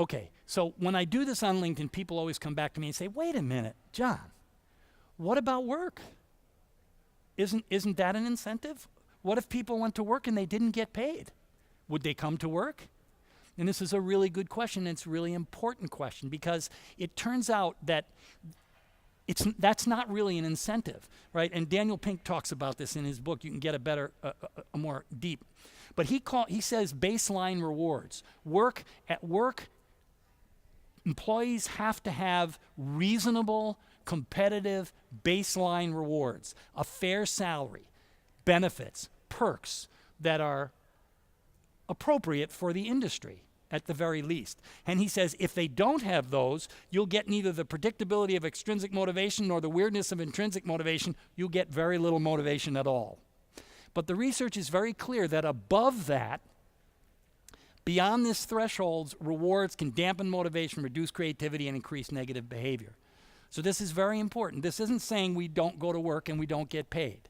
Okay, so when I do this on LinkedIn, people always come back to me and say, wait a minute, John, what about work? Isn't that an incentive? What if people went to work and they didn't get paid? Would they come to work? And this is a really good question, and it's a really important question, because it turns out that that's not really an incentive, right? And Daniel Pink talks about this in his book. You can get a more deep. But he says baseline rewards. At work, employees have to have reasonable, competitive baseline rewards, a fair salary, benefits, perks that are appropriate for the industry at the very least. And he says if they don't have those, you'll get neither the predictability of extrinsic motivation nor the weirdness of intrinsic motivation. You'll get very little motivation at all. But the research is very clear that above that, beyond this threshold, rewards can dampen motivation, reduce creativity, and increase negative behavior. So this is very important. This isn't saying we don't go to work and we don't get paid,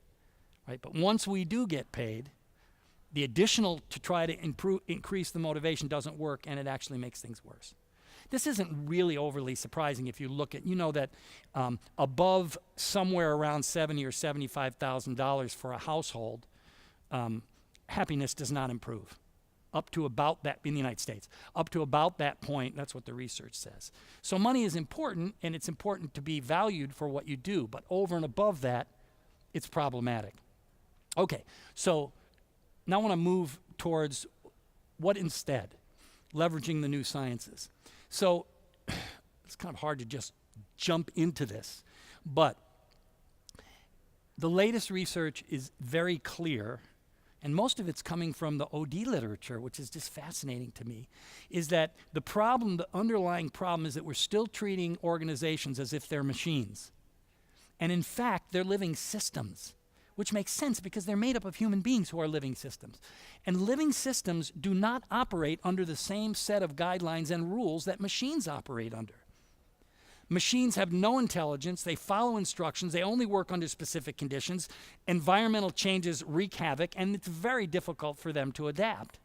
right? But once we do get paid, the additional to try to increase the motivation doesn't work, and it actually makes things worse. This isn't really overly surprising if you look at, that above somewhere around $70,000 or $75,000 for a household, happiness does not improve. Up to about that, in the United States, up to about that point, that's what the research says. So money is important, and it's important to be valued for what you do, but over and above that, it's problematic. Okay, so now I want to move towards what instead, leveraging the new sciences. So it's kind of hard to just jump into this, but the latest research is very clear, and most of it's coming from the OD literature, which is just fascinating to me, is that the underlying problem is that we're still treating organizations as if they're machines. And in fact, they're living systems, which makes sense because they're made up of human beings who are living systems. And living systems do not operate under the same set of guidelines and rules that machines operate under. Machines have no intelligence, they follow instructions, they only work under specific conditions. Environmental changes wreak havoc, and it's very difficult for them to adapt.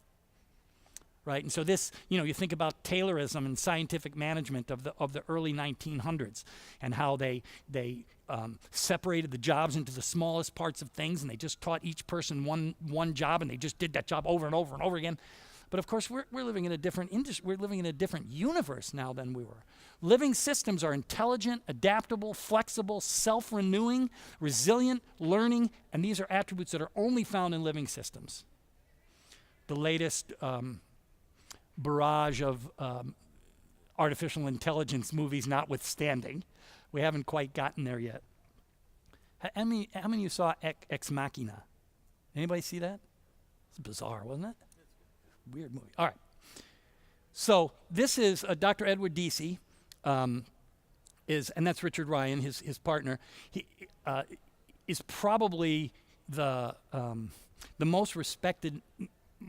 Right, and so this, you think about Taylorism and scientific management of the early 1900s, and how they separated the jobs into the smallest parts of things, and they just taught each person one job, and they just did that job over and over and over again. But of course, we're living in a different industry. We're living in a different universe now than we were. Living systems are intelligent, adaptable, flexible, self-renewing, resilient, learning, and these are attributes that are only found in living systems. The latest barrage of artificial intelligence movies notwithstanding, we haven't quite gotten there yet. How many of you saw Ex Machina? Anybody see that? It's bizarre, wasn't it? Weird movie. All right. So this is Dr. Edward Deci, and that's Richard Ryan, his partner. He is probably the most respected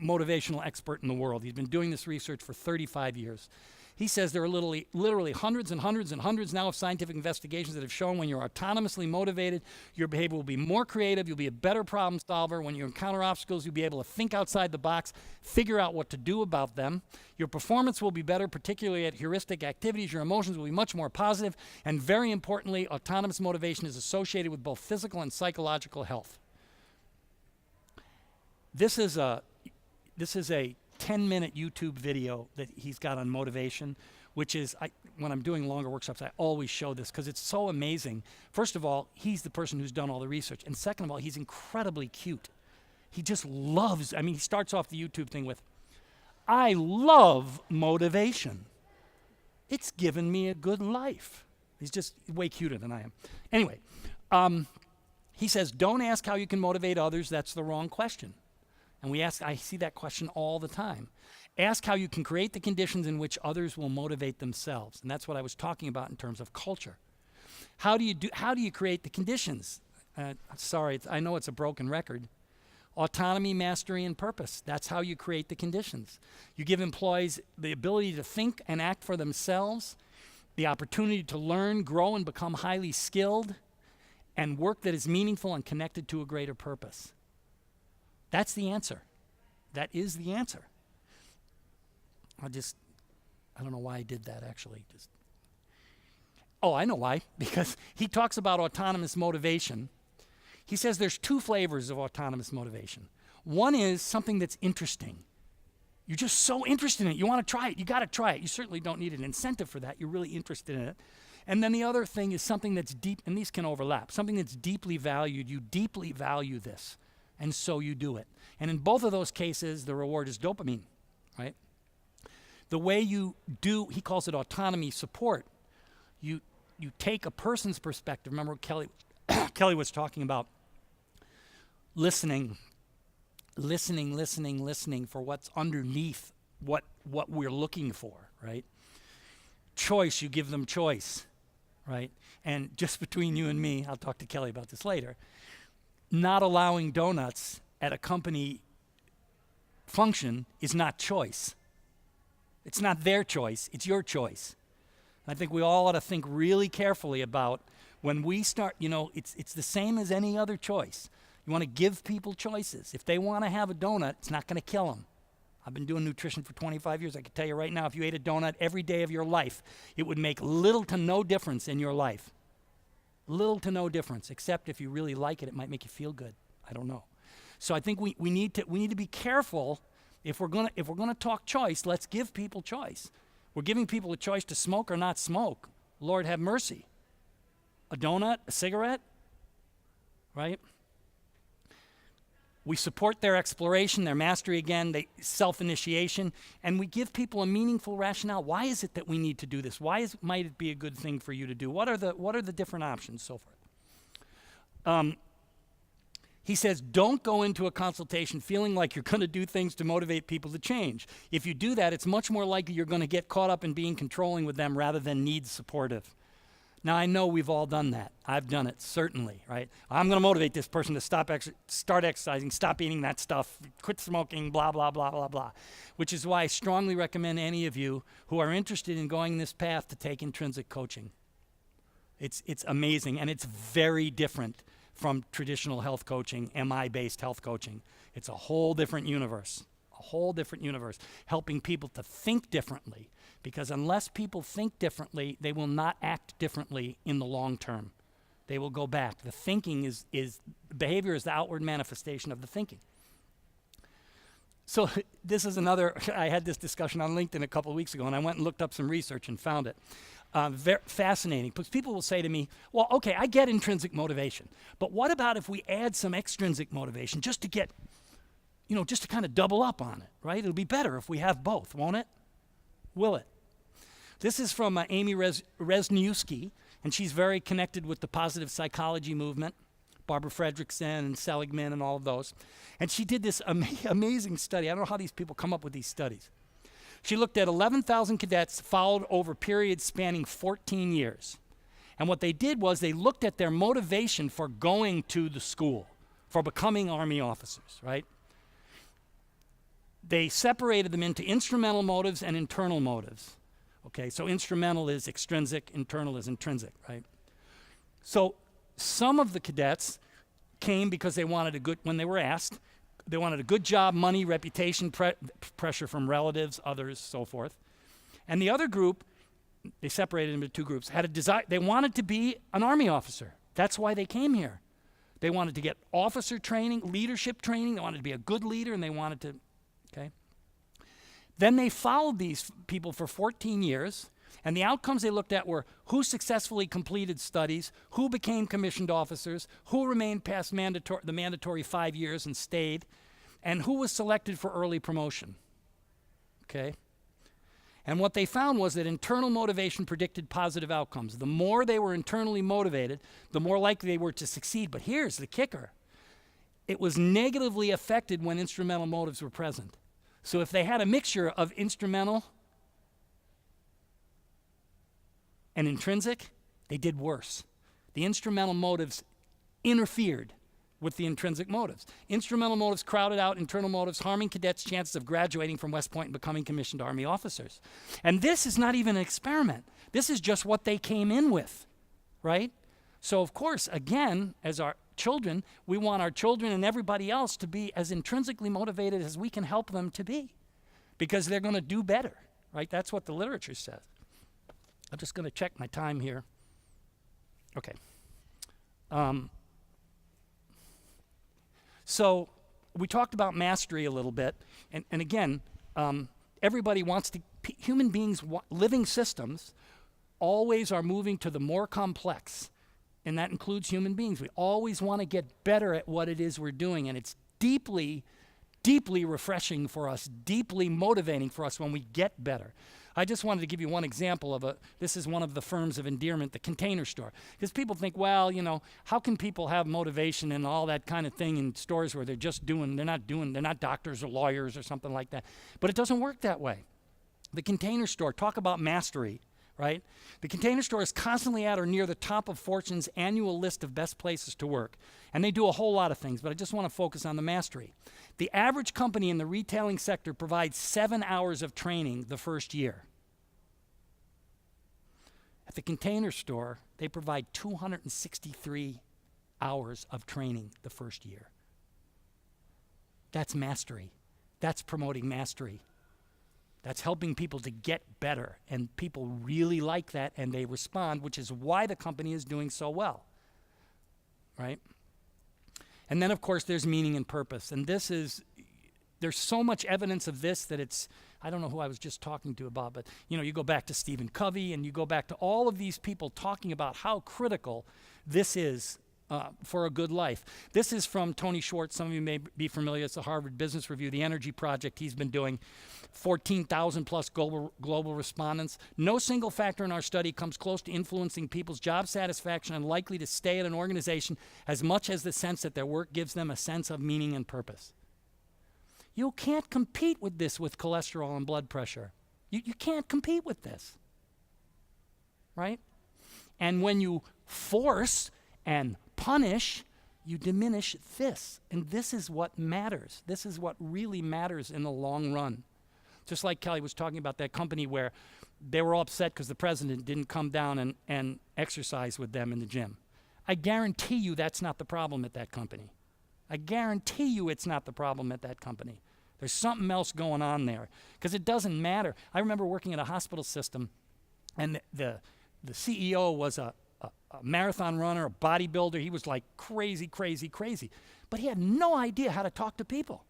motivational expert in the world. He's been doing this research for 35 years. He says there are literally hundreds and hundreds and hundreds now of scientific investigations that have shown when you're autonomously motivated, your behavior will be more creative, you'll be a better problem solver. When you encounter obstacles, you'll be able to think outside the box, figure out what to do about them. Your performance will be better, particularly at heuristic activities. Your emotions will be much more positive. And very importantly, autonomous motivation is associated with both physical and psychological health. This is a 10-minute YouTube video that he's got on motivation, which is, when I'm doing longer workshops, I always show this because it's so amazing. First of all, he's the person who's done all the research. And second of all, he's incredibly cute. He just loves, he starts off the YouTube thing with, I love motivation. It's given me a good life. He's just way cuter than I am. Anyway, he says, don't ask how you can motivate others. That's the wrong question. And I see that question all the time. Ask how you can create the conditions in which others will motivate themselves. And that's what I was talking about in terms of culture. How do you create the conditions? Sorry, I know it's a broken record. Autonomy, mastery, and purpose. That's how you create the conditions. You give employees the ability to think and act for themselves, the opportunity to learn, grow, and become highly skilled, and work that is meaningful and connected to a greater purpose. That's the answer. That is the answer. I don't know why I did that, actually. Oh, I know why. Because he talks about autonomous motivation. He says there's two flavors of autonomous motivation. One is something that's interesting. You're just so interested in it. You want to try it. You got to try it. You certainly don't need an incentive for that. You're really interested in it. And then the other thing is something that's deep, and these can overlap, something that's deeply valued. You deeply value this, and so you do it. And in both of those cases, the reward is dopamine, right? The way you do, he calls it autonomy support. You take a person's perspective. Remember Kelly was talking about listening for what's underneath what we're looking for, right? Choice, you give them choice, right? And just between you and me, I'll talk to Kelly about this later, not allowing donuts at a company function is not choice. It's not their choice, it's your choice. And I think we all ought to think really carefully about when we start, it's the same as any other choice. You want to give people choices. If they want to have a donut, it's not going to kill them. I've been doing nutrition for 25 years. I can tell you right now, if you ate a donut every day of your life, it would make little to no difference in your life. Little to no difference, except if you really like it, it might make you feel good. I don't know. So I think we need to be careful. If we're gonna talk choice, let's give people choice. We're giving people a choice to smoke or not smoke. Lord have mercy. A donut, a cigarette, right? We support their exploration, their mastery again, self-initiation, and we give people a meaningful rationale. Why is it that we need to do this? Might it be a good thing for you to do? What are the different options, so forth? He says, don't go into a consultation feeling like you're going to do things to motivate people to change. If you do that, it's much more likely you're going to get caught up in being controlling with them rather than needs supportive. Now, I know we've all done that. I've done it, certainly, right? I'm going to motivate this person to start exercising, stop eating that stuff, quit smoking, blah, blah, blah, blah, blah, which is why I strongly recommend any of you who are interested in going this path to take intrinsic coaching. It's amazing, and it's very different from traditional health coaching, MI-based health coaching. It's a whole different universe, helping people to think differently. Because unless people think differently, they will not act differently in the long term. They will go back. The thinking behavior is the outward manifestation of the thinking. So this is I had this discussion on LinkedIn a couple of weeks ago, and I went and looked up some research and found it. Very fascinating, because people will say to me, well, okay, I get intrinsic motivation, but what about if we add some extrinsic motivation just to get, just to kind of double up on it, right? It'll be better if we have both, won't it? Will it? This is from Amy Resniewski, and she's very connected with the positive psychology movement, Barbara Fredrickson and Seligman and all of those. And she did this amazing study. I don't know how these people come up with these studies. She looked at 11,000 cadets followed over periods spanning 14 years. And what they did was they looked at their motivation for going to the school, for becoming Army officers, right? They separated them into instrumental motives and internal motives. Okay, so instrumental is extrinsic, internal is intrinsic, right? So some of the cadets came because they wanted when they were asked, they wanted a good job, money, reputation, pressure from relatives, others, so forth. And the other group, they separated into two groups, had a desire, they wanted to be an Army officer. That's why they came here. They wanted to get officer training, leadership training, they wanted to be a good leader, and they wanted to, okay? Then they followed these people for 14 years, and the outcomes they looked at were who successfully completed studies, who became commissioned officers, who remained past the mandatory 5 years and stayed, and who was selected for early promotion. Okay? And what they found was that internal motivation predicted positive outcomes. The more they were internally motivated, the more likely they were to succeed. But here's the kicker. It was negatively affected when instrumental motives were present. So if they had a mixture of instrumental and intrinsic, they did worse. The instrumental motives interfered with the intrinsic motives. Instrumental motives crowded out internal motives, harming cadets' chances of graduating from West Point and becoming commissioned Army officers. And this is not even an experiment. This is just what they came in with, right? So of course, again, as our children, we want our children and everybody else to be as intrinsically motivated as we can help them to be, because they're going to do better. right? That's what the literature says. I'm just going to check my time here. Okay. So we talked about mastery a little bit, and again, everybody wants to, human beings, living systems, always are moving to the more complex, and that includes human beings. We always want to get better at what it is we're doing, and it's deeply, deeply refreshing for us, deeply motivating for us when we get better. I just wanted to give you one example of this is one of the firms of endearment, the Container Store. Because people think, well, you know, how can people have motivation and all that kind of thing in stores where they're not doctors or lawyers or something like that. But it doesn't work that way. The Container Store, talk about mastery, right? The Container Store is constantly at or near the top of Fortune's annual list of best places to work. And they do a whole lot of things, but I just want to focus on the mastery. The average company in the retailing sector provides 7 hours of training the first year. At the Container Store, they provide 263 hours of training the first year. That's mastery. That's promoting mastery. That's helping people to get better, and people really like that, and they respond, which is why the company is doing so well, right? And then, of course, there's meaning and purpose, and there's so much evidence of this that it's, I don't know who I was just talking to about, but you go back to Stephen Covey, and you go back to all of these people talking about how critical this is for a good life. This is from Tony Schwartz. Some of you may be familiar. It's the Harvard Business Review, the energy project he's been doing. 14,000 plus global respondents. No single factor in our study comes close to influencing people's job satisfaction and likely to stay at an organization as much as the sense that their work gives them a sense of meaning and purpose. You can't compete with this with cholesterol and blood pressure. You can't compete with this, right? And when you force and punish, you diminish this. And this is what matters. This is what really matters in the long run. Just like Kelly was talking about that company where they were all upset because the president didn't come down and exercise with them in the gym. I guarantee you that's not the problem at that company. I guarantee you it's not the problem at that company. There's something else going on there because it doesn't matter. I remember working at a hospital system, and the CEO was a marathon runner, a bodybuilder. He was like crazy, crazy, crazy. But he had no idea how to talk to people.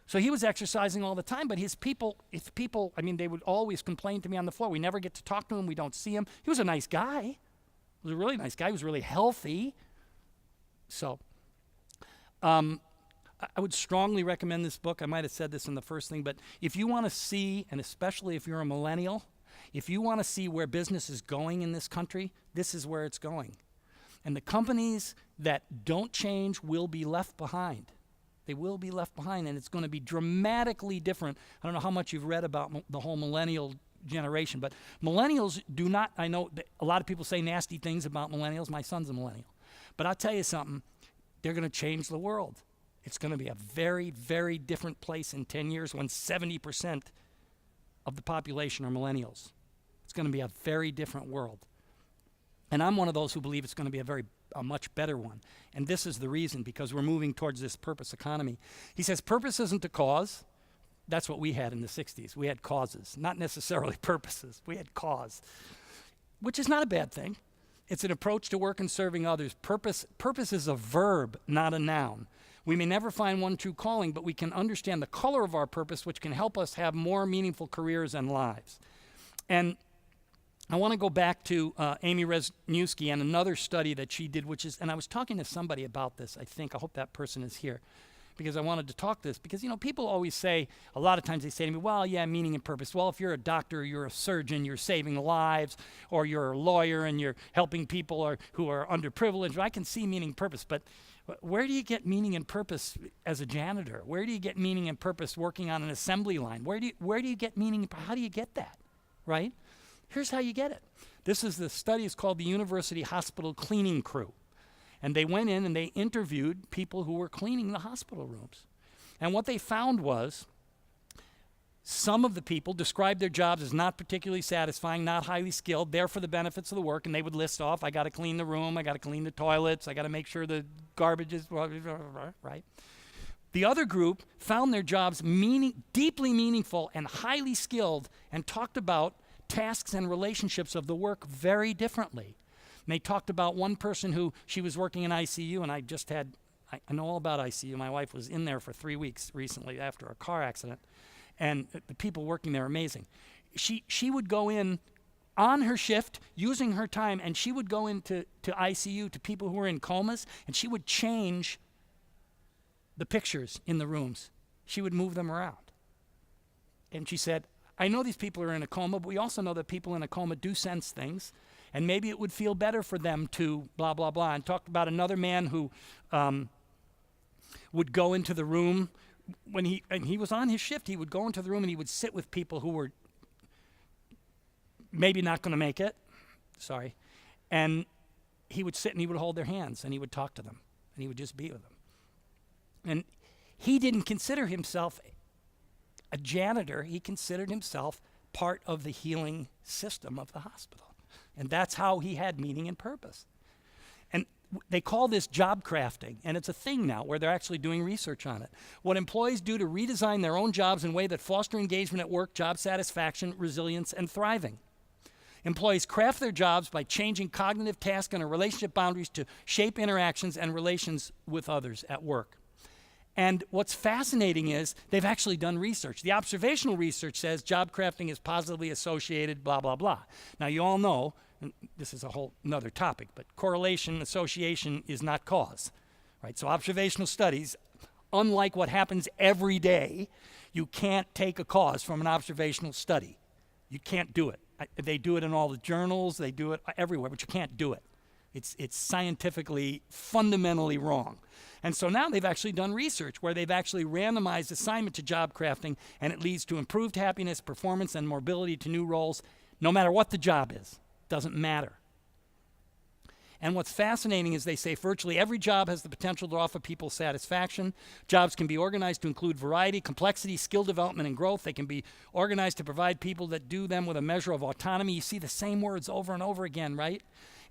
So he was exercising all the time, but his people, they would always complain to me on the floor. We never get to talk to him. We don't see him. He was a nice guy. He was a really nice guy. He was really healthy. So I would strongly recommend this book. I might have said this in the first thing, but if you want to see, and especially if you're a millennial, if you want to see where business is going in this country, this is where it's going. And the companies that don't change will be left behind. They will be left behind, and it's going to be dramatically different. I don't know how much you've read about the whole millennial generation, but millennials do not, I know a lot of people say nasty things about millennials. My son's a millennial. But I'll tell you something, they're going to change the world. It's going to be a very, very different place in 10 years when 70% of the population are millennials. It's going to be a very different world. And I'm one of those who believe it's going to be a much better one. And this is the reason, because we're moving towards this purpose economy. He says purpose isn't a cause. That's what we had in the 60s. We had causes, not necessarily purposes. We had cause, which is not a bad thing. It's an approach to work and serving others. Purpose is a verb, not a noun. We may never find one true calling, but we can understand the color of our purpose, which can help us have more meaningful careers and lives. And I want to go back to Amy Resniewski and another study that she did, and I was talking to somebody about this, I hope that person is here, because I wanted to talk this, because, people always say, a lot of times they say to me, well, yeah, meaning and purpose. Well, if you're a doctor, you're a surgeon, you're saving lives, or you're a lawyer and you're helping people who are underprivileged, I can see meaning and purpose, but where do you get meaning and purpose as a janitor? Where do you get meaning and purpose working on an assembly line? Where do you get meaning, how do you get that, right? Here's how you get it. The study is called the University Hospital Cleaning Crew. And they went in and they interviewed people who were cleaning the hospital rooms. And what they found was some of the people described their jobs as not particularly satisfying, not highly skilled, there for the benefits of the work, and they would list off, I got to clean the room, I got to clean the toilets, I got to make sure the garbage is, right? The other group found their jobs deeply meaningful and highly skilled and talked about tasks and relationships of the work very differently. And they talked about one person who, she was working in ICU, and I know all about ICU. My wife was in there for 3 weeks recently after a car accident, and the people working there are amazing. She would go in on her shift, using her time, and she would go into ICU to people who were in comas, and she would change the pictures in the rooms. She would move them around. And she said, I know these people are in a coma, but we also know that people in a coma do sense things, and maybe it would feel better for them to blah, blah, blah. And talked about another man who would go into the room when he was on his shift. He would go into the room and he would sit with people who were maybe not going to make it. Sorry. And he would sit and he would hold their hands and he would talk to them and he would just be with them. And he didn't consider himself a janitor. He considered himself part of the healing system of the hospital. And that's how he had meaning and purpose. And they call this job crafting, and it's a thing now where they're actually doing research on it. What employees do to redesign their own jobs in a way that foster engagement at work, job satisfaction, resilience, and thriving. Employees craft their jobs by changing cognitive task and relationship boundaries to shape interactions and relations with others at work. And what's fascinating is they've actually done research. The observational research says job crafting is positively associated, blah, blah, blah. Now, you all know, and this is a whole another topic, but correlation, association is not cause, right? So observational studies, unlike what happens every day, you can't take a cause from an observational study. You can't do it. They do it in all the journals, they do it everywhere, but you can't do it. It's scientifically, fundamentally wrong. And so now they've actually done research where they've actually randomized assignment to job crafting, and it leads to improved happiness, performance, and mobility to new roles, no matter what the job is. Doesn't matter. And what's fascinating is they say virtually every job has the potential to offer people satisfaction. Jobs can be organized to include variety, complexity, skill development, and growth. They can be organized to provide people that do them with a measure of autonomy. You see the same words over and over again, right?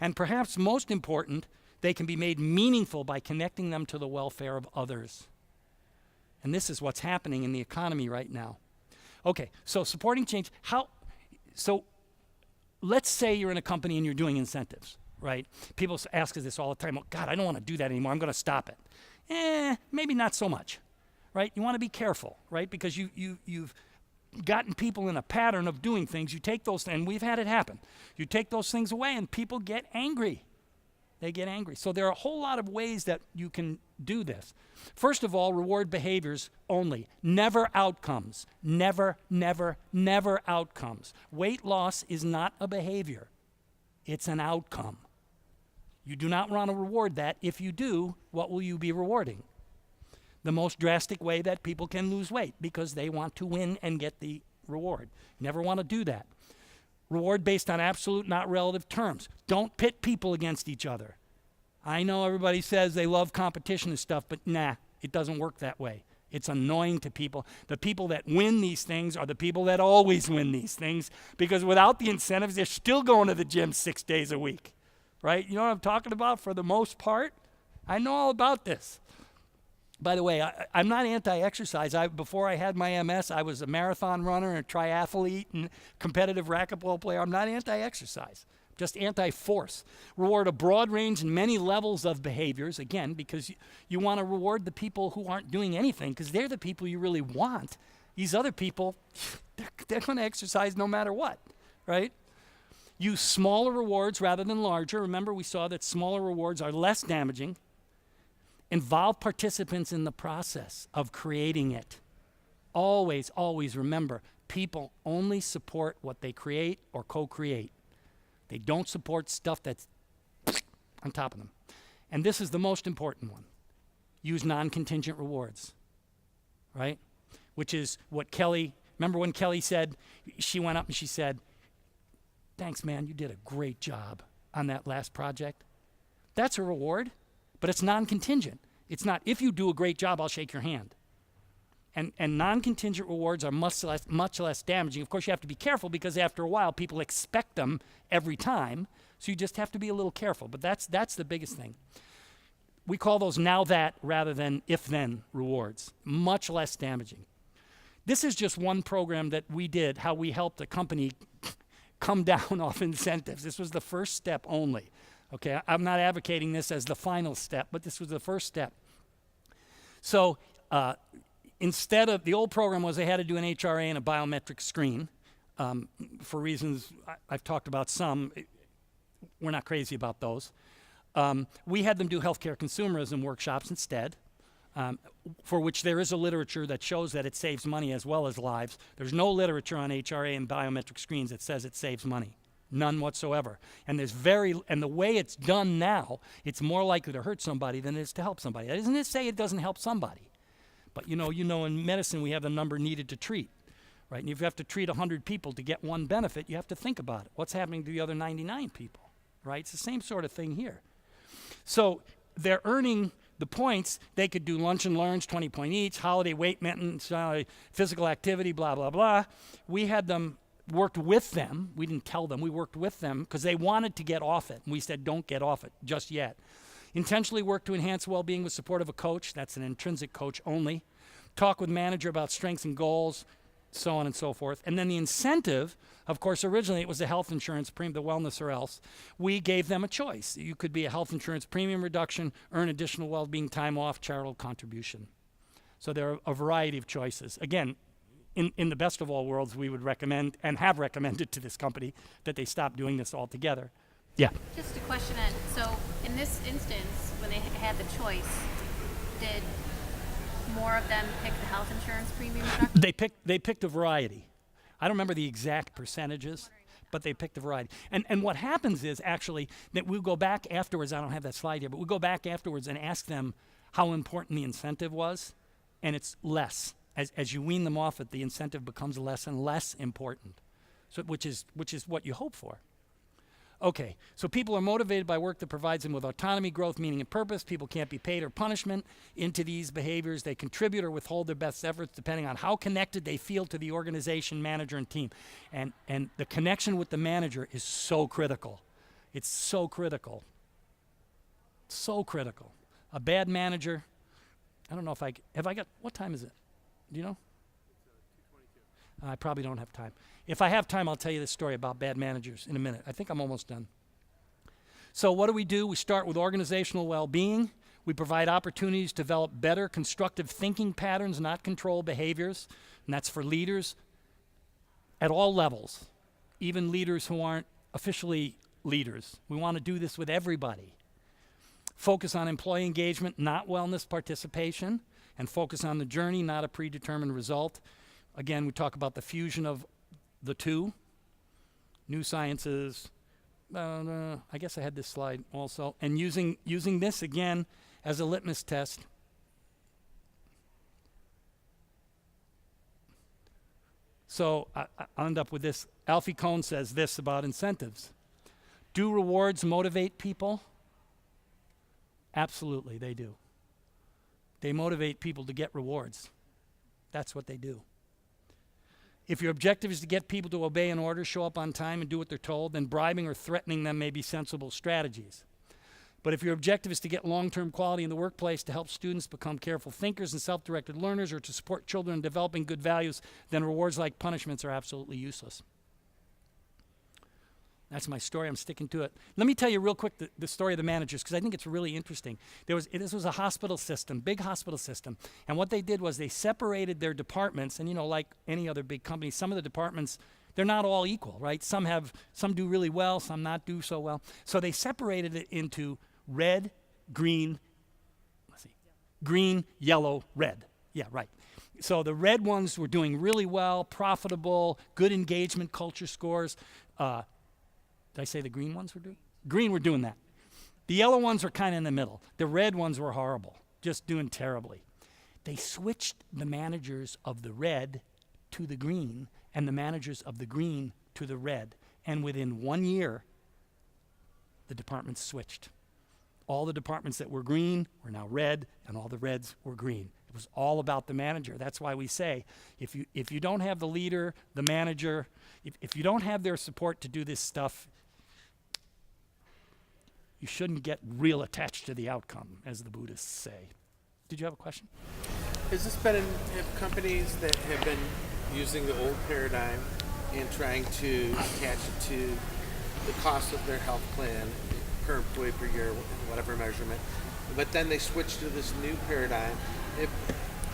And perhaps most important, they can be made meaningful by connecting them to the welfare of others. And this is what's happening in the economy right now. Okay, so supporting change. So let's say you're in a company and you're doing incentives, right? People ask us this all the time. Oh, God, I don't want to do that anymore. I'm going to stop it. Maybe not so much, right? You want to be careful, right? Because you've gotten people in a pattern of doing things. You take those, and we've had it happen. You take those things away and people get angry. They get angry. So there are a whole lot of ways that you can do this. First of all, reward behaviors only. Never outcomes. Never, never, never outcomes. Weight loss is not a behavior. It's an outcome. You do not want to reward that. If you do, what will you be rewarding? The most drastic way that people can lose weight because they want to win and get the reward. You never want to do that. Reward based on absolute, not relative terms. Don't pit people against each other. I know everybody says they love competition and stuff, but nah, it doesn't work that way. It's annoying to people. The people that win these things are the people that always win these things because without the incentives, they're still going to the gym 6 days a week, right? You know what I'm talking about for the most part? I know all about this. By the way, I'm not anti-exercise. Before I had my MS, I was a marathon runner and a triathlete and competitive racquetball player. I'm not anti-exercise, just anti-force. Reward a broad range and many levels of behaviors, again, because you want to reward the people who aren't doing anything because they're the people you really want. These other people, they're going to exercise no matter what, right? Use smaller rewards rather than larger. Remember, we saw that smaller rewards are less damaging. Involve participants in the process of creating it. Always, always remember, people only support what they create or co-create. They don't support stuff that's on top of them. And this is the most important one. Use non-contingent rewards, right? Which is what Kelly, remember when Kelly said, she went up and she said, thanks, man, you did a great job on that last project. That's a reward. But it's non-contingent. It's not, if you do a great job, I'll shake your hand. And non-contingent rewards are much less damaging. Of course, you have to be careful because after a while, people expect them every time. So you just have to be a little careful. But that's the biggest thing. We call those now that rather than if then rewards, much less damaging. This is just one program that we did, how we helped a company come down off incentives. This was the first step only. Okay, I'm not advocating this as the final step, but this was the first step. So instead of, the old program was they had to do an HRA and a biometric screen for reasons I've talked about some. We're not crazy about those. We had them do healthcare consumerism workshops instead, for which there is a literature that shows that it saves money as well as lives. There's no literature on HRA and biometric screens that says it saves money. None whatsoever. And the way it's done now, it's more likely to hurt somebody than it is to help somebody. That doesn't it say it doesn't help somebody. But you know, in medicine we have the number needed to treat, right? And if you have to treat 100 people to get one benefit, you have to think about it. What's happening to the other 99 people, right? It's the same sort of thing here. So they're earning the points. They could do lunch and learns, 20 points each, holiday weight maintenance, physical activity, blah, blah, blah. We had them worked with them. We didn't tell them. We worked with them because they wanted to get off it. And we said, don't get off it just yet. Intentionally work to enhance well-being with support of a coach. That's an intrinsic coach only. Talk with manager about strengths and goals, so on and so forth. And then the incentive, of course, originally it was the health insurance premium, the wellness or else. We gave them a choice. You could be a health insurance premium reduction, earn additional well-being time off, charitable contribution. So there are a variety of choices. Again, in the best of all worlds, we would recommend and have recommended to this company that they stop doing this altogether. Yeah. Just a question. So in this instance, when they had the choice, did more of them pick the health insurance premium reduction? They picked a variety. I don't remember the exact percentages, but they picked a variety. And what happens is actually that we'll go back afterwards. I don't have that slide here, but we'll go back afterwards and ask them how important the incentive was, and it's less. As you wean them off it, the incentive becomes less and less important, so which is what you hope for. Okay, so people are motivated by work that provides them with autonomy, growth, meaning, and purpose. People can't be paid or punishment into these behaviors. They contribute or withhold their best efforts depending on how connected they feel to the organization, manager, and team. And the connection with the manager is so critical. It's so critical. So critical. A bad manager, I don't know if what time is it? Do you know? It's 2:22. I probably don't have time. If I have time, I'll tell you this story about bad managers in a minute. I think I'm almost done. So what do? We start with organizational well-being. We provide opportunities to develop better constructive thinking patterns, not control behaviors. And that's for leaders at all levels, even leaders who aren't officially leaders. We want to do this with everybody. Focus on employee engagement, not wellness participation. And focus on the journey, not a predetermined result. Again, we talk about the fusion of the two. New sciences. I guess I had this slide also. And using this again as a litmus test. So I'll end up with this. Alfie Kohn says this about incentives. Do rewards motivate people? Absolutely, they do. They motivate people to get rewards. That's what they do. If your objective is to get people to obey an order, show up on time, and do what they're told, then bribing or threatening them may be sensible strategies. But if your objective is to get long-term quality in the workplace, to help students become careful thinkers and self-directed learners, or to support children in developing good values, then rewards like punishments are absolutely useless. That's my story. I'm sticking to it. Let me tell you real quick the story of the managers, because I think it's really interesting. This was a hospital system, big hospital system. And what they did was they separated their departments. And, like any other big company, some of the departments, they're not all equal, right? Some do really well, some not do so well. So they separated it into red, green, green, yellow, red. Yeah, right. So the red ones were doing really well, profitable, good engagement, culture scores. Did I say the green ones were doing? Green were doing that. The yellow ones were kind of in the middle. The red ones were horrible, just doing terribly. They switched the managers of the red to the green and the managers of the green to the red. And within 1 year, the departments switched. All the departments that were green were now red, and all the reds were green. It was all about the manager. That's why we say, if you don't have the leader, the manager, if you don't have their support to do this stuff, You shouldn't get real attached to the outcome, as the Buddhists say. Did you have a question? Has this been in companies that have been using the old paradigm and trying to attach it to the cost of their health plan per employee per year, whatever measurement, but then they switch to this new paradigm?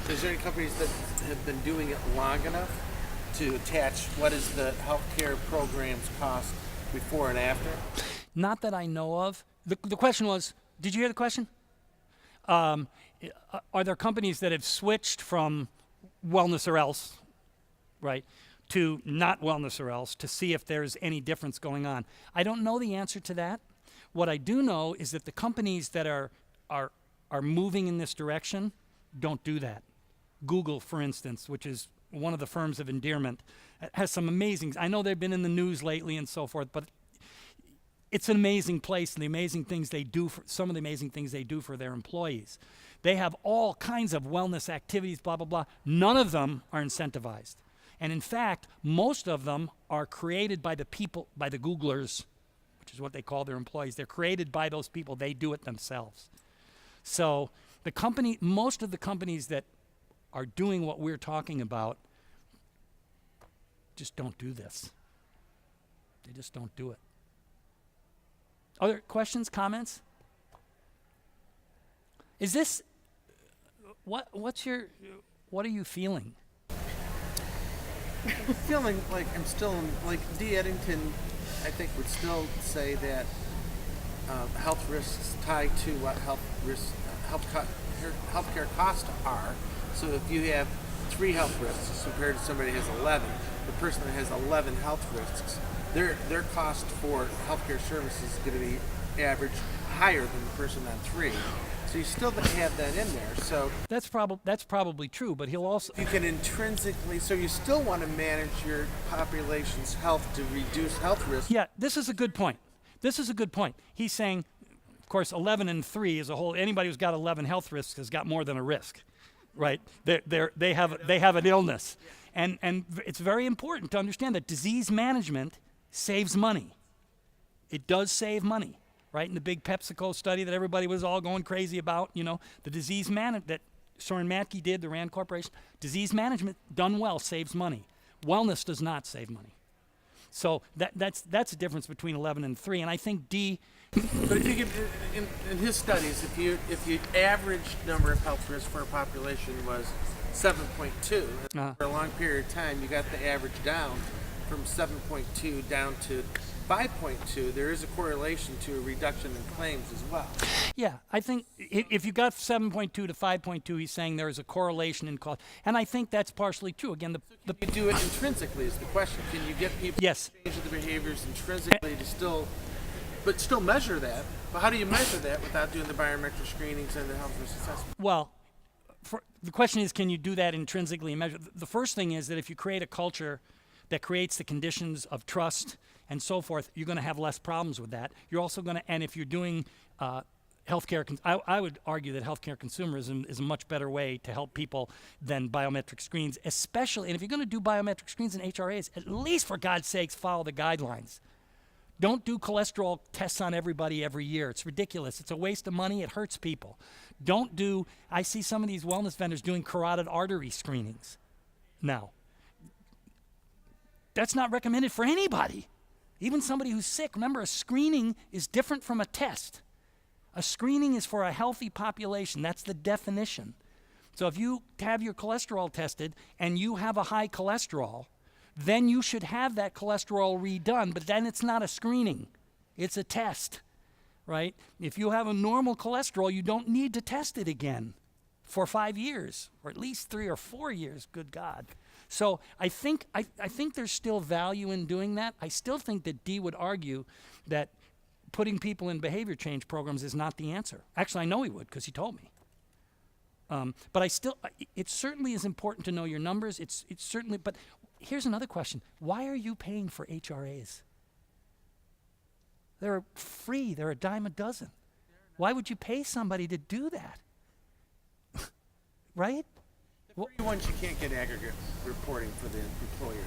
Is there any companies that have been doing it long enough to attach what is the healthcare program's cost before and after? Not that I know of. The question was, did you hear the question? Are there companies that have switched from wellness or else, right, to not wellness or else to see if there's any difference going on? I don't know the answer to that. What I do know is that the companies that are moving in this direction don't do that. Google, for instance, which is one of the firms of endearment, has some amazing, I know they've been in the news lately and so forth, but it's an amazing place, and the amazing things they do for some of the amazing things they do for their employees. They have all kinds of wellness activities, blah, blah, blah. None of them are incentivized. And in fact, most of them are created by the people, by the Googlers, which is what they call their employees. They're created by those people. They do it themselves. So most of the companies that are doing what we're talking about just don't do this. They just don't do it. Other questions, comments? Is this, what are you feeling? I'm feeling like I'm still in, like D. Eddington, I think, would still say that health risks tied to what healthcare costs are. So if you have 3 health risks compared to somebody who has 11, the person that has 11 health risks, their cost for healthcare services is going to be average higher than the person on 3. So you still have that in there. So That's probably true, but he'll also, you can intrinsically, so you still want to manage your population's health to reduce health risk. yeah, this is a good point. He's saying, of course, 11 and 3 is a whole, anybody who's got 11 health risks has got more than a risk, right? They have an illness. And it's very important to understand that disease management saves money. It does save money, right? In the big PepsiCo study that everybody was all going crazy about, the disease management that Soren Matke did, the Rand Corporation, disease management done well saves money. Wellness does not save money. So that's a difference between 11 and 3. And I think D. But if you get in his studies, if you average number of health risks for a population was 7.2, for a long period of time, you got the average down from 7.2 down to 5.2. There is a correlation to a reduction in claims as well. Yeah, I think if you got 7.2 to 5.2, he's saying there is a correlation in cost. And I think that's partially true. Again, Can you do it intrinsically is the question. Can you get people Yes. to change their behaviors intrinsically to still measure that? But how do you measure that without doing the biometric screenings and the health risk assessment? Well, the question is, can you do that intrinsically and measure? The first thing is that if you create a culture that creates the conditions of trust and so forth, you're going to have less problems with that. You're also going to, and if you're doing healthcare, I would argue that healthcare consumerism is a much better way to help people than biometric screens, especially, and if you're going to do biometric screens and HRAs, at least for God's sakes, follow the guidelines. Don't do cholesterol tests on everybody every year. It's ridiculous. It's a waste of money. It hurts people. I see some of these wellness vendors doing carotid artery screenings now. That's not recommended for anybody, even somebody who's sick. Remember, a screening is different from a test. A screening is for a healthy population. That's the definition. So if you have your cholesterol tested and you have a high cholesterol, then you should have that cholesterol redone, but then it's not a screening. It's a test, right? If you have a normal cholesterol, you don't need to test it again for 5 years, or at least 3 or 4 years, good God. So I think there's still value in doing that. I still think that D would argue that putting people in behavior change programs is not the answer. Actually, I know he would because he told me. But it certainly is important to know your numbers. It's certainly, but here's another question. Why are you paying for HRAs? They're free. They're a dime a dozen. Why would you pay somebody to do that? Right? The free ones you can't get aggregate reporting for the employer,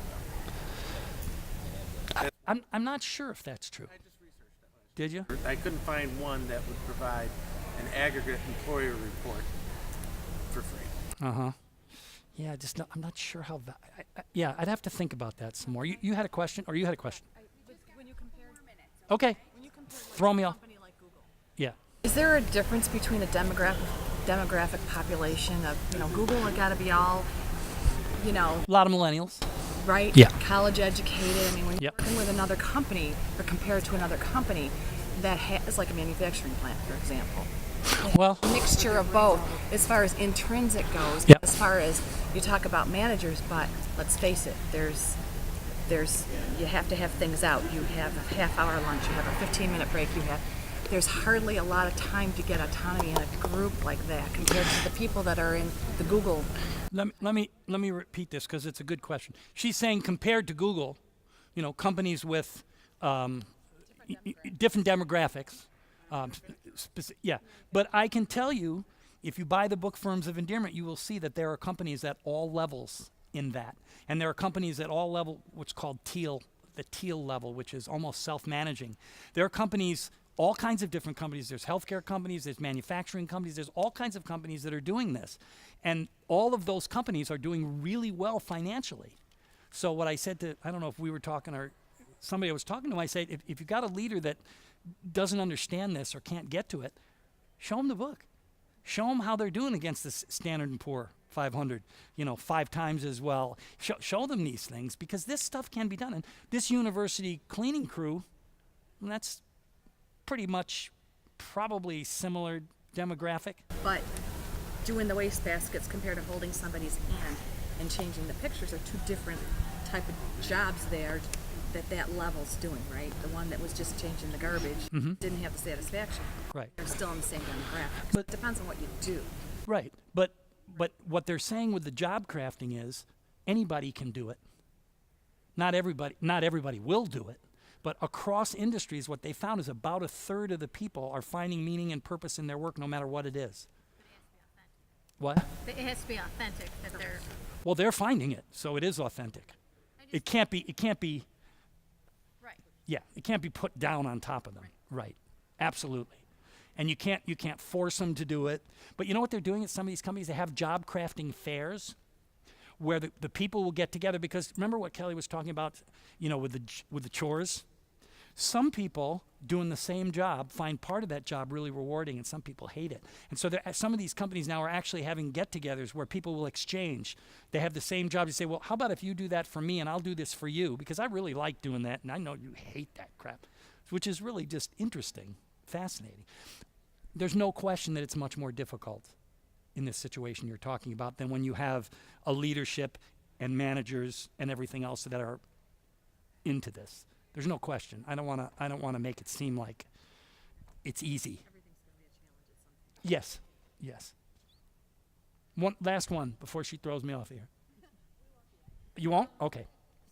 though. I'm not sure if that's true. I just researched that. Did you? I couldn't find one that would provide an aggregate employer report for free. Uh-huh. Yeah, I'm not sure how. Yeah, I'd have to think about that some more. You had a question, or you had a question? When you compare, Okay. when you compare like Throw me a off. company like Google, Yeah. is there a difference between a demographic population of, Google got to be all, A lot of millennials. right? Yeah. College educated. I mean, when you're Yep. working with another company or compared to another company that has like a manufacturing plant, for example, Well, mixture of both as far as intrinsic goes, Yep. as far as you talk about managers, but let's face it, there's you have to have things out. You have a half-hour lunch, you have a 15-minute break, there's hardly a lot of time to get autonomy in a group like that compared to the people that are in the Google. let me repeat this because it's a good question. She's saying compared to Google, companies with different demographics. Yeah, but I can tell you, if you buy the book Firms of Endearment, you will see that there are companies at all levels in that. And there are companies at all level, what's called teal, the teal level, which is almost self-managing. There are companies, all kinds of different companies. There's healthcare companies, there's manufacturing companies, there's all kinds of companies that are doing this. And all of those companies are doing really well financially. So what I said to, I don't know if we were talking or somebody I was talking to, I said, if you've got a leader that doesn't understand this or can't get to it, show them the book. Show them how they're doing against the Standard & Poor 500, 5 times as well. Show them these things because this stuff can be done. And this university cleaning crew, that's pretty much probably similar demographic. But doing the waste baskets compared to holding somebody's hand and changing the pictures are two different type of jobs there that level's doing, right? The one that was just changing the garbage didn't have the satisfaction. Right. They're still in the same demographic. But- It depends on what you do. Right. But what they're saying with the job crafting is anybody can do it. Not everybody will do it. But across industries, what they found is about a third of the people are finding meaning and purpose in their work no matter what it is. What? It has to be authentic that they're. Well, they're finding it, so it is authentic. It can't be Right. yeah, it can't be put down on top of them. Right. Absolutely. And you can't force them to do it. But you know what they're doing at some of these companies? They have job crafting fairs where the people will get together because remember what Kelly was talking about, with the chores? Some people doing the same job find part of that job really rewarding, and some people hate it. And so some of these companies now are actually having get-togethers where people will exchange. They have the same job. You say, well, how about if you do that for me and I'll do this for you? Because I really like doing that, and I know you hate that crap, which is really just interesting, fascinating. There's no question that it's much more difficult in this situation you're talking about than when you have a leadership and managers and everything else that are into this. There's no question. I don't want to make it seem like it's easy. Everything's going to be a challenge at some point. Yes. One last one before she throws me off here. You won't? Okay.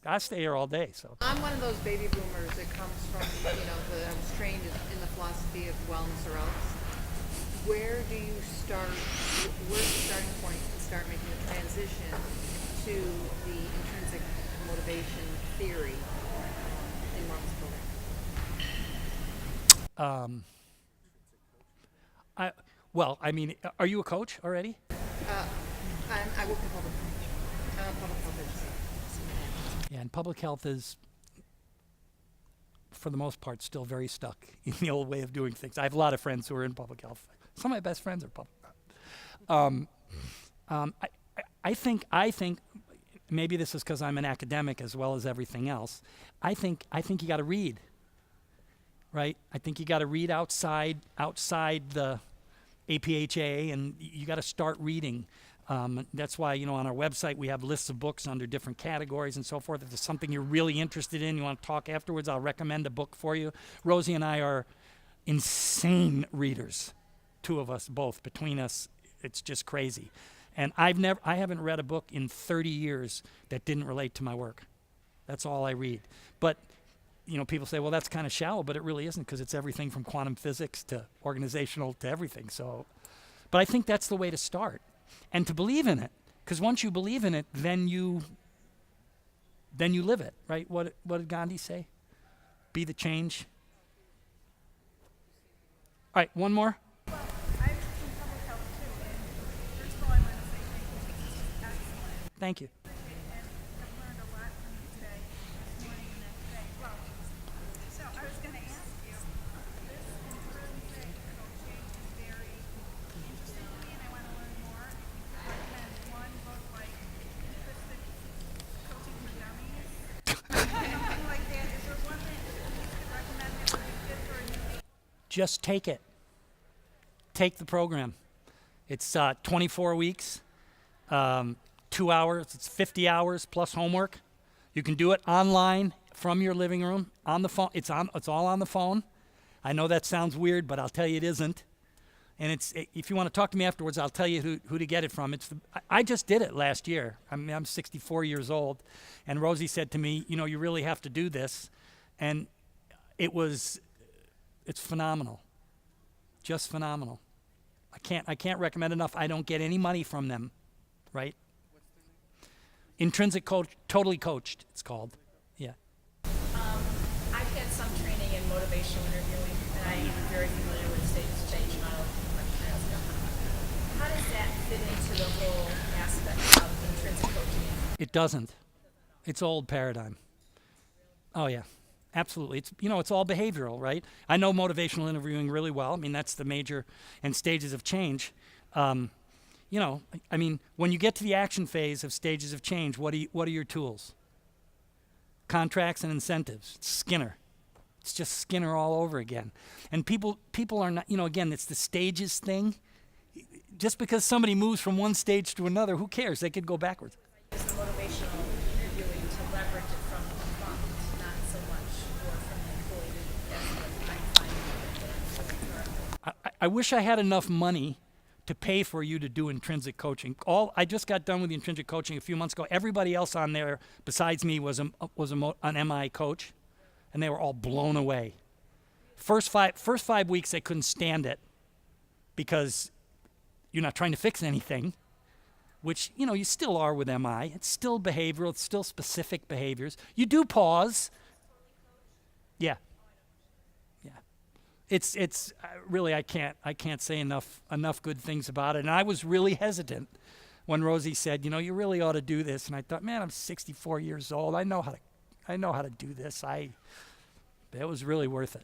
I stay here all day. So I'm one of those baby boomers that comes from, I was trained in the philosophy of wellness or else. Where do you start, where's the starting point to start making a transition to the intrinsic motivation theory in Mark's program? Are you a coach already? I work in public health education. Yeah, and public health is, for the most part, still very stuck in the old way of doing things. I have a lot of friends who are in public health. Some of my best friends are public health. I think maybe this is because I'm an academic as well as everything else. I think you got to read, right? I think you got to read outside the APHA, and you got to start reading. That's why, on our website, we have lists of books under different categories and so forth. If there's something you're really interested in, you want to talk afterwards, I'll recommend a book for you. Rosie and I are insane readers, two of us both. Between us, it's just crazy. And I haven't read a book in 30 years that didn't relate to my work. That's all I read. But, people say, well, that's kind of shallow, but it really isn't because it's everything from quantum physics to organizational to everything. So, but I think that's the way to start. And to believe in it, because once you believe in it, then you live it, right? What did Gandhi say? Be the change All right, one more. I'm from public health too, and first of all, I want to say thank you. This is excellent. Thank you. Appreciate it, and I've learned a lot from you today, this morning and then today. Well, so I was going to ask you, this intrinsic coaching is very interesting to me, and I want to learn more. If you could recommend one book like Intrinsic Coaching for Dummies, something like that. Is there one that you could recommend that would be good for a new? Just take it. Take the program. It's 24 weeks, 2 hours. It's 50 hours plus homework. You can do it online from your living room on the phone. It's all on the phone. I know that sounds weird, but I'll tell you it isn't. And if you want to talk to me afterwards, I'll tell you who to get it from. I just did it last year. I'm 64 years old, and Rosie said to me, you really have to do this, and it's phenomenal. Just phenomenal. I can't recommend enough. I don't get any money from them, right? Intrinsic Coach, Totally Coached, it's called. Yeah. I've had some training in motivational interviewing, and I am very familiar with stages change model. How does that fit into the whole aspect of intrinsic coaching? It doesn't. It's old paradigm. Oh yeah, absolutely. It's all behavioral, right? I know motivational interviewing really well. I mean, that's the major and stages of change. When you get to the action phase of stages of change, what are your tools? Contracts and incentives. It's Skinner. It's just Skinner all over again. And people are not, again, it's the stages thing. Just because somebody moves from one stage to another, who cares? They could go backwards. Is the motivational interviewing to leverage it from the front, not so much or from the employee? That's what I find. I wish I had enough money to pay for you to do intrinsic coaching. I just got done with the intrinsic coaching a few months ago. Everybody else on there besides me was an MI coach, and they were all blown away. First 5 weeks they couldn't stand it because you're not trying to fix anything, which you still are with MI. It's still behavioral. It's still specific behaviors. You do pause. Yeah. It's really I can't say enough good things about it. And I was really hesitant when Rosie said, you really ought to do this. And I thought, man, I'm 64 years old. I know how to do this. It was really worth it.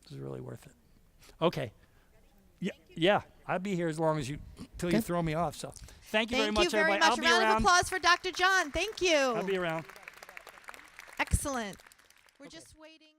It was really worth it. Okay. Yeah. I'll be here as long as till you throw me off. So thank you very much, everybody. I'll be A round around. of applause for Dr. Jon. Thank you. I'll be around. Excellent. We're just waiting.